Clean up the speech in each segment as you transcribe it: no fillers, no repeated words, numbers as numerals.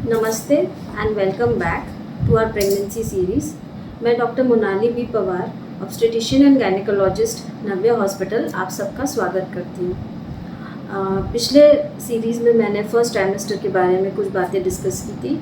नमस्ते and welcome back to our pregnancy series. मैं doctor Monali B Pawar, obstetrician and gynaecologist, Navya hospital, आप सबका स्वागत करती हूँ। पिछले सीरीज़ में मैंने फर्स्ट ट्राइमेस्टर के बारे में कुछ बातें डिस्कस की थी।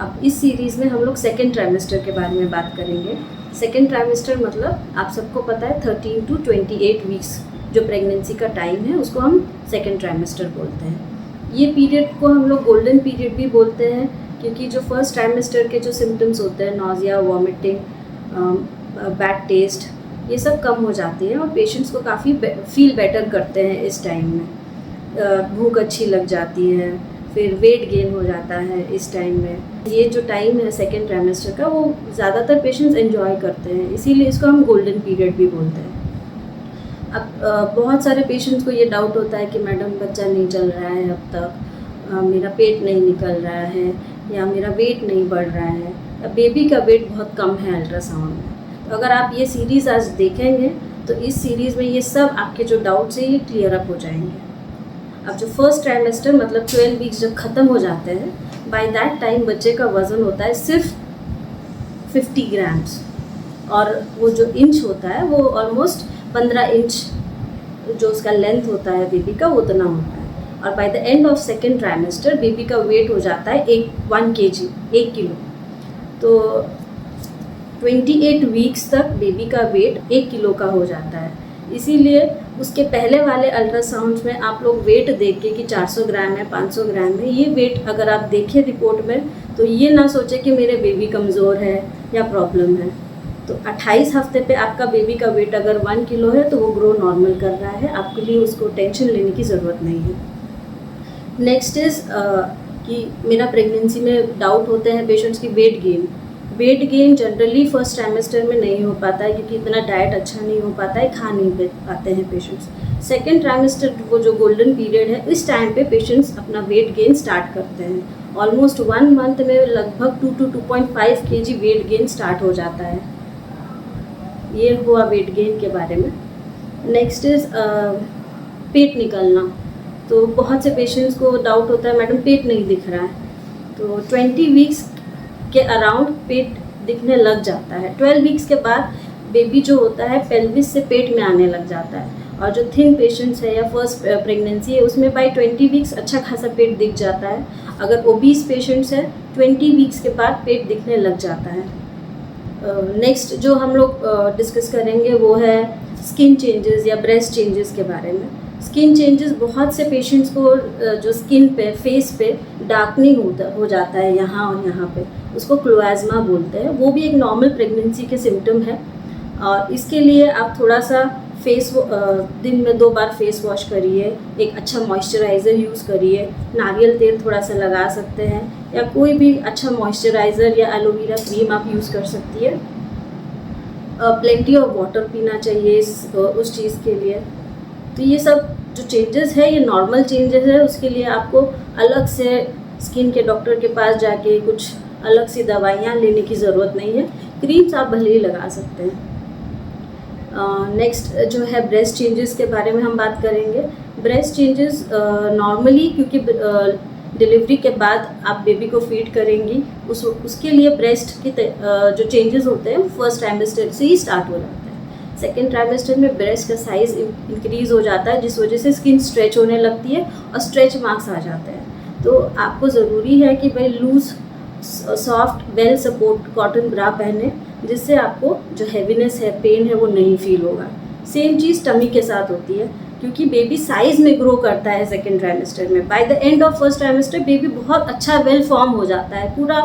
अब इस सीरीज़ में हम लोग सेकेंड ट्राइमेस्टर के बारे में बात करेंगे। सेकेंड ट्राइमेस्टर मतलब आप सबको पता है 13 to 28 वीक्स जो प्रेगनेंसी का टाइम है उसको हम सेकेंड ट्राइमेस्टर बोलते हैं। ये पीरियड को हम लोग गोल्डन पीरियड भी बोलते हैं क्योंकि जो फर्स्ट ट्राइमेस्टर के जो सिम्टम्स होते हैं, नॉजिया, वॉमिटिंग, बैड टेस्ट, ये सब कम हो जाती है और पेशेंट्स को काफ़ी फील बेटर करते हैं इस टाइम में। भूख अच्छी लग जाती है, फिर वेट गेन हो जाता है इस टाइम में। ये जो टाइम है सेकेंड ट्राइमेस्टर का वो ज़्यादातर पेशेंट्स एंजॉय करते हैं, इसीलिए इसको हम गोल्डन पीरियड भी बोलते हैं। अब बहुत सारे पेशेंट्स को ये डाउट होता है कि मैडम बच्चा नहीं चल रहा है, अब तक मेरा पेट नहीं निकल रहा है या मेरा वेट नहीं बढ़ रहा है या बेबी का वेट बहुत कम है अल्ट्रासाउंड में। तो अगर आप ये सीरीज़ आज देखेंगे तो इस सीरीज़ में ये सब आपके जो डाउट्स हैं ये क्लियर अप हो जाएंगे। अब जो फर्स्ट ट्राइमेस्टर मतलब 12 वीक्स जब ख़त्म हो जाते हैं, बाय दैट टाइम बच्चे का वज़न होता है सिर्फ 50 ग्राम्स और वो जो इंच होता है वो ऑलमोस्ट 15 इंच जो उसका लेंथ होता है बेबी का वो उतना होता है। और by the end of second trimester baby का वेट हो जाता है 1 kg, 1 किलो। तो 28 वीक्स तक बेबी का वेट 1 किलो का हो जाता है। इसीलिए उसके पहले वाले अल्ट्रासाउंड में आप लोग वेट देख के कि 400 ग्राम है, 500 ग्राम है, ये वेट अगर आप देखें रिपोर्ट में तो ये ना सोचे कि मेरे बेबी कमज़ोर है या प्रॉब्लम है। तो 28 हफ्ते पे आपका बेबी का वेट अगर 1 किलो है तो वो ग्रो नॉर्मल कर रहा है, आपके लिए उसको टेंशन लेने की ज़रूरत नहीं है। नेक्स्ट इज़ कि मेरा प्रेगनेंसी में डाउट होते हैं पेशेंट्स की weight gain generally first trimester में नहीं हो पाता है क्योंकि इतना डाइट अच्छा नहीं हो पाता है, खा नहीं पाते हैं पेशेंट्स। सेकेंड ट्राइमेस्टर वो जो गोल्डन पीरियड है इस टाइम पे पेशेंट्स अपना वेट गेन स्टार्ट करते हैं। ऑलमोस्ट 1 मंथ में लगभग 2 to 2.5 kg weight gain start हो जाता है। ये हुआ वेट गेन के बारे में। नेक्स्ट इज़ पेट निकलना। तो बहुत से पेशेंट्स को डाउट होता है मैडम पेट नहीं दिख रहा है, तो 20 वीक्स के अराउंड पेट दिखने लग जाता है। 12 वीक्स के बाद बेबी जो होता है पेल्विस से पेट में आने लग जाता है और जो थिन पेशेंट्स है या फर्स्ट प्रेगनेंसी है उसमें बाय 20 वीक्स अच्छा खासा पेट दिख जाता है। अगर ओबीस पेशेंट्स है 20 वीक्स के बाद पेट दिखने लग जाता है। नेक्स्ट जो हम लोग डिस्कस करेंगे वो है स्किन चेंजेस या ब्रेस्ट चेंजेस के बारे में। स्किन चेंजेस बहुत से पेशेंट्स को जो स्किन पे, फेस पे डार्कनिंग हो जाता है यहाँ और यहाँ पे, उसको क्लोएज़मा बोलते हैं। वो भी एक नॉर्मल प्रेगनेंसी के सिम्टम है और इसके लिए आप थोड़ा सा दिन में 2 बार फेस वॉश करिए, एक अच्छा मॉइस्चराइज़र यूज़ करिए, नारियल तेल थोड़ा सा लगा सकते हैं या कोई भी अच्छा मॉइस्चराइज़र या एलोवेरा क्रीम आप यूज़ कर सकती है। प्लेंटी ऑफ वाटर पीना चाहिए उस चीज़ के लिए। तो ये सब जो चेंजेस है ये नॉर्मल चेंजेस है, उसके लिए आपको अलग से स्किन के डॉक्टर के पास जाके कुछ अलग सी दवाइयाँ लेने की ज़रूरत नहीं है, क्रीम्स आप भले ही लगा सकते हैं। नेक्स्ट जो है ब्रेस्ट चेंजेस के बारे में हम बात करेंगे। ब्रेस्ट चेंजेस नॉर्मली क्योंकि डिलीवरी के बाद आप बेबी को फीड करेंगी उसके लिए ब्रेस्ट के जो चेंजेस होते हैं फर्स्ट ट्राइमेस्टर से ही स्टार्ट हो जाते हैं। सेकेंड ट्राइमेस्टर में ब्रेस्ट का साइज़ इंक्रीज़ हो जाता है जिस वजह से स्किन स्ट्रेच होने लगती है और स्ट्रेच मार्क्स आ जाते हैं। तो आपको ज़रूरी है कि भाई loose soft well support cotton bra पहने जिससे आपको जो हैवीनेस है, पेन है वो नहीं फील होगा। सेम चीज़ टमी के साथ होती है क्योंकि बेबी साइज़ में ग्रो करता है सेकेंड ट्राइमेस्टर में। By the end of first trimester baby बहुत अच्छा वेल फॉर्म हो जाता है, पूरा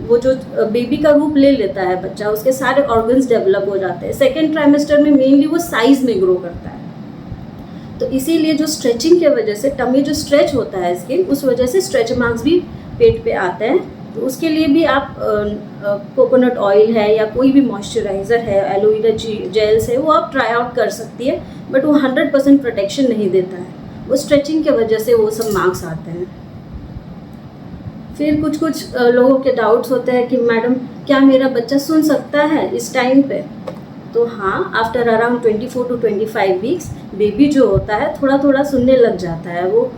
वो जो बेबी का रूप ले लेता है बच्चा, उसके सारे ऑर्गन्स डेवलप हो जाते हैं। सेकेंड ट्राइमेस्टर में मेनली वो साइज़ में ग्रो करता है। तो इसीलिए जो स्ट्रेचिंग के वजह से टमी जो स्ट्रेच होता है स्किन, उस वजह से स्ट्रेच मार्क्स भी पेट पे आते हैं। तो उसके लिए भी आप कोकोनट ऑयल है या कोई भी मॉइस्चराइज़र है, एलोवेरा जेल्स है, वो आप ट्राई आउट कर सकती है, बट वो 100% प्रोटेक्शन नहीं देता है। वो स्ट्रेचिंग के वजह से वो सब मार्क्स आते हैं। फिर कुछ लोगों के डाउट्स होते हैं कि मैडम क्या मेरा बच्चा सुन सकता है इस टाइम पे? तो हाँ, after around 24 to 25 weeks baby जो होता है थोड़ा थोड़ा सुनने लग जाता है। वो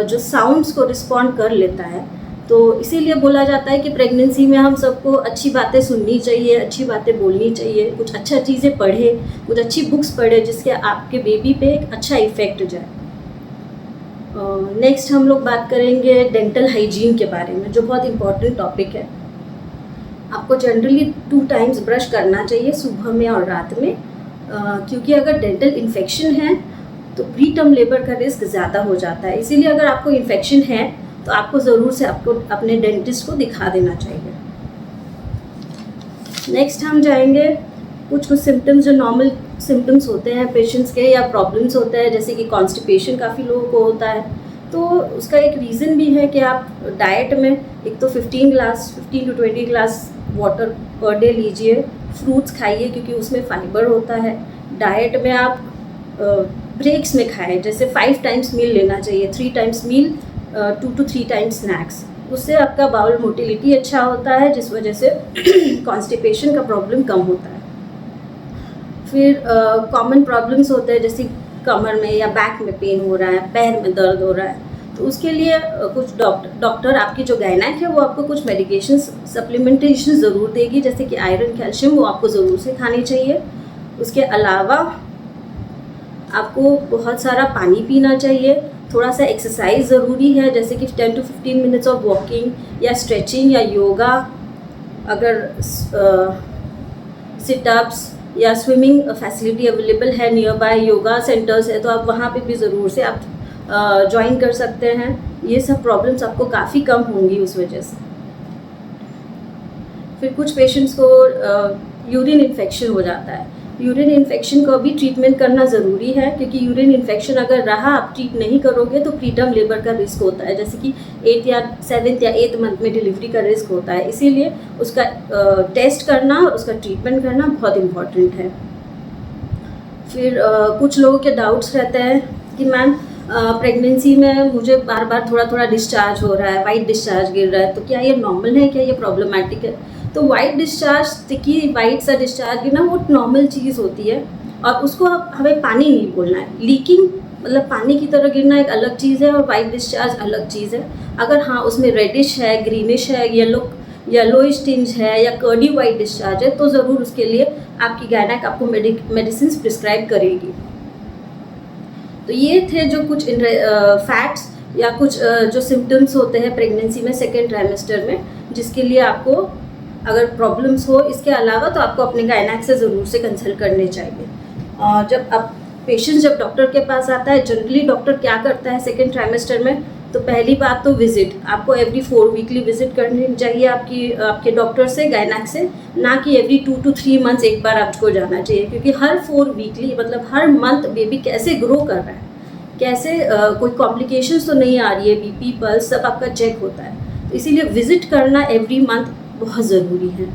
जो साउंड्स को रिस्पॉन्ड कर लेता है। तो इसीलिए बोला जाता है कि प्रेगनेंसी में हम सबको अच्छी बातें सुननी चाहिए, अच्छी बातें बोलनी चाहिए, कुछ अच्छा चीज़ें पढ़े, कुछ अच्छी बुक्स पढ़े जिसके आपके बेबी पे एक अच्छा इफ़ेक्ट जाए। नेक्स्ट हम लोग बात करेंगे डेंटल हाइजीन के बारे में, जो बहुत इम्पॉर्टेंट टॉपिक है। आपको जनरली 2 टाइम्स ब्रश करना चाहिए, सुबह में और रात में, क्योंकि अगर डेंटल इन्फेक्शन है तो प्री टर्म लेबर का रिस्क ज़्यादा हो जाता है। इसीलिए अगर आपको इन्फेक्शन है तो आपको ज़रूर से आपको अपने डेंटिस्ट को दिखा देना चाहिए। नेक्स्ट हम जाएंगे कुछ सिम्टम्स, जो नॉर्मल सिम्टम्स होते हैं पेशेंट्स के या प्रॉब्लम्स होते हैं, जैसे कि कॉन्स्टिपेशन काफ़ी लोगों को होता है। तो उसका एक रीज़न भी है कि आप डाइट में एक तो 15 to 20 glass water per day लीजिए, फ्रूट्स खाइए क्योंकि उसमें फाइबर होता है। डाइट में आप ब्रेक्स में खाएं, जैसे 5 टाइम्स मील लेना चाहिए, 3 times meal, 2 to 3 times snacks. उससे आपका बाउल मोटिलिटी अच्छा होता है, जिस वजह से कॉन्स्टिपेशन का प्रॉब्लम कम होता है। फिर कॉमन प्रॉब्लम्स होते हैं, जैसे कमर में या बैक में पेन हो रहा है, पैर में दर्द हो रहा है, तो उसके लिए कुछ डॉक्टर आपकी जो गायनेक है वो आपको कुछ मेडिकेशन सप्लीमेंटेशन ज़रूर देगी, जैसे कि आयरन, कैल्शियम, वो आपको ज़रूर से खानी चाहिए। उसके अलावा आपको बहुत सारा पानी पीना चाहिए, थोड़ा सा एक्सरसाइज ज़रूरी है, जैसे कि 10 to 15 मिनट्स ऑफ वॉकिंग या स्ट्रेचिंग या योगा। अगर सिटअप्स या स्विमिंग फैसिलिटी अवेलेबल है, नियर बाय योगा सेंटर्स है, तो आप वहाँ पे भी ज़रूर से आप ज्वाइन कर सकते हैं। ये सब प्रॉब्लम्स आपको काफ़ी कम होंगी उस वजह से। फिर कुछ पेशेंट्स को यूरिन इन्फेक्शन हो जाता है। यूरिन इन्फेक्शन को भी ट्रीटमेंट करना ज़रूरी है, क्योंकि यूरिन इन्फेक्शन अगर रहा, आप ट्रीट नहीं करोगे तो प्रीटर्म लेबर का रिस्क होता है, जैसे कि 8 या 7 या 8 मंथ में डिलीवरी का रिस्क होता है। इसीलिए उसका टेस्ट करना और उसका ट्रीटमेंट करना बहुत इम्पॉर्टेंट है। फिर कुछ लोगों के डाउट्स रहते हैं कि मैम प्रेगनेंसी में मुझे बार बार थोड़ा थोड़ा डिस्चार्ज हो रहा है, वाइट डिस्चार्ज गिर रहा है, तो क्या ये नॉर्मल है, क्या ये प्रॉब्लमेटिक है? तो वाइट डिस्चार्ज, स्टिकी वाइट सा डिस्चार्ज गिरना वो नॉर्मल चीज़ होती है, और उसको हमें पानी नहीं बोलना है। लीकिंग मतलब पानी की तरह गिरना एक अलग चीज़ है, और वाइट डिस्चार्ज अलग चीज़ है। अगर हाँ उसमें रेडिश है, ग्रीनिश है, येलोइश टिंज है या कर्डी वाइट डिस्चार्ज है, तो ज़रूर उसके लिए आपकी गायनेक आपको मेडिसिन प्रिस्क्राइब करेगी। तो ये थे जो कुछ फैक्ट्स या कुछ जो सिम्टम्स होते हैं प्रेगनेंसी में सेकेंड ट्राइमेस्टर में, जिसके लिए आपको अगर प्रॉब्लम्स हो, इसके अलावा तो आपको अपने गायनेक से ज़रूर से कंसल्ट करने चाहिए। और जब डॉक्टर के पास आता है, जनरली डॉक्टर क्या करता है सेकेंड ट्राइमेस्टर में, तो पहली बात तो विजिट, आपको एवरी 4 वीकली विजिट करनी चाहिए आपके डॉक्टर से, गायनेक से, ना कि एवरी 2 to 3 मंथ्स एक बार आपको जाना चाहिए, क्योंकि हर 4 वीकली मतलब हर मंथ बेबी कैसे ग्रो कर रहा है, कैसे कोई कॉम्प्लिकेशंस तो नहीं आ रही है, बीपी, पल्स सब आपका चेक होता है। तो इसीलिए विजिट करना एवरी मंथ बहुत ज़रूरी है।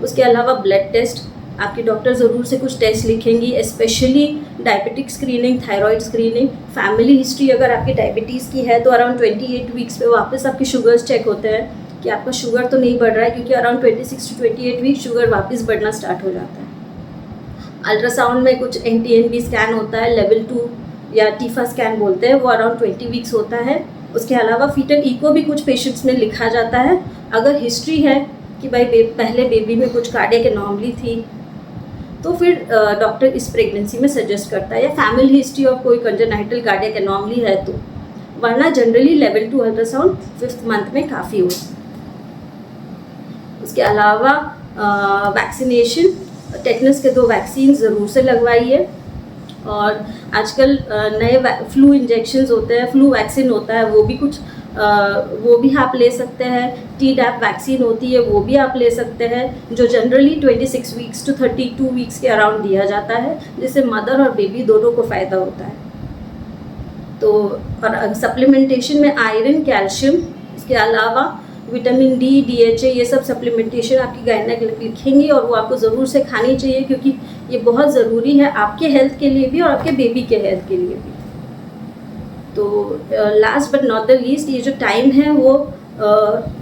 उसके अलावा ब्लड टेस्ट, आपके डॉक्टर ज़रूर से कुछ टेस्ट लिखेंगी, specially diabetic screening, thyroid screening, family history अगर आपकी डायबिटीज़ की है तो अराउंड 28 वीक्स पे वापस आपके शुगर्स चेक होते हैं कि आपका शुगर तो नहीं बढ़ रहा है, क्योंकि अराउंड 26 to 28 वीक शुगर वापस बढ़ना स्टार्ट हो जाता है। अल्ट्रासाउंड में कुछ NT-NB स्कैन होता है, लेवल 2 या टीफा स्कैन बोलते हैं, वो अराउंड 20 वीक्स होता है। उसके अलावा फीटल इको भी कुछ पेशेंट्स में लिखा जाता है, अगर हिस्ट्री है कि भाई पहले बेबी में कुछ कार्डियक एनॉमली थी, तो फिर डॉक्टर इस प्रेगनेंसी में सजेस्ट करता है, या फैमिली हिस्ट्री ऑफ कोई कंजेनाइटल कार्डियक एनॉमली है तो, वरना generally level 2 ultrasound 5th month में काफ़ी हो। उसके अलावा वैक्सीनेशन, टेटनस के 2 वैक्सीन ज़रूर से लगवाइए, और आजकल नए फ्लू इंजेक्शंस होते हैं, फ्लू वैक्सीन होता है, वो भी आप ले सकते हैं। Tdap वैक्सीन होती है, वो भी आप ले सकते हैं, जो जनरली 26 वीक्स to 32 वीक्स के अराउंड दिया जाता है, जिससे मदर और बेबी दोनों को फ़ायदा होता है। तो और सप्लीमेंटेशन में आयरन, कैल्शियम, इसके अलावा विटामिन D, DHA, ये सब सप्लीमेंटेशन आपकी गायनेक लिखेंगी, और वो आपको ज़रूर से खानी चाहिए, क्योंकि ये बहुत ज़रूरी है आपके हेल्थ के लिए भी और आपके बेबी के हेल्थ के लिए भी। तो last but not the least, ये जो टाइम है वो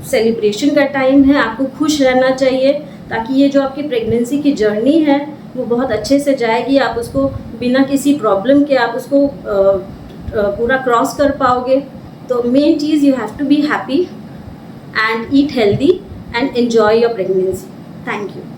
सेलिब्रेशन का टाइम है, आपको खुश रहना चाहिए, ताकि ये जो आपकी प्रेगनेंसी की जर्नी है वो बहुत अच्छे से जाएगी, आप उसको बिना किसी प्रॉब्लम के आप उसको पूरा क्रॉस कर पाओगे। तो मेन चीज़, you have to be happy, and eat healthy and enjoy your pregnancy. Thank you.